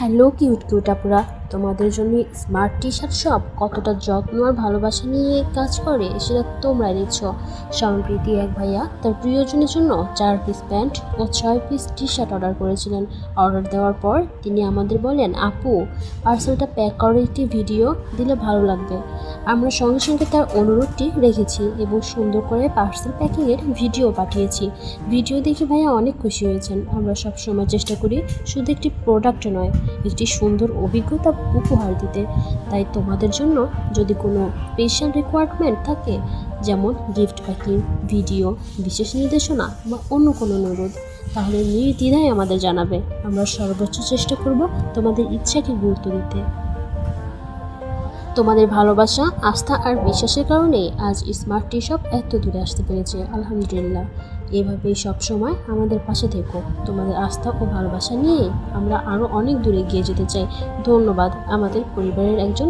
Hello cute cute আপুরা, তোমাদের জন্য স্মার্ট টি শার্ট শপ কতটা যত্ন আর ভালোবাসা নিয়ে কাজ করে সেটা তোমরা দেখছো। সম্প্রীতি এক ভাইয়া তার প্রিয়জনের জন্য 4 পিস প্যান্ট ও 6 পিস টি শার্ট অর্ডার করেছিলেন। অর্ডার দেওয়ার পর তিনি আমাদের বলেন, আপু পার্সেলটা প্যাক করার একটি ভিডিও দিলে ভালো লাগবে। আমরা সঙ্গে সঙ্গে তার অনুরোধটি রেখেছি এবং সুন্দর করে পার্সেল প্যাকিংয়ের ভিডিও পাঠিয়েছি। ভিডিও দেখে ভাইয়া অনেক খুশি হয়েছেন। আমরা সবসময় চেষ্টা করি শুধু একটি প্রোডাক্ট নয়, একটি সুন্দর অভিজ্ঞতা উপহার দিতে। তাই তোমাদের জন্য যদি কোনো স্পেশাল রিকোয়ারমেন্ট থাকে, যেমন গিফট প্যাকিং, ভিডিও, বিশেষ নির্দেশনা বা অন্য কোনো অনুরোধ, তাহলে নির্দ্বিধায় আমাদের জানাবে। আমরা সর্বোচ্চ চেষ্টা করব তোমাদের ইচ্ছাকে গুরুত্ব দিতে। তোমাদের ভালোবাসা, আস্থা আর বিশ্বাসের কারণেই আজ স্মার্ট টি শপ এত দূরে আসতে পেরেছে। আলহামদুলিল্লাহ। এভাবেই সবসময় আমাদের পাশে থেকো। তোমাদের আস্থা ও ভালোবাসা নিয়ে আমরা আরও অনেক দূরে এগিয়ে যেতে চাই। ধন্যবাদ আমাদের পরিবারের একজন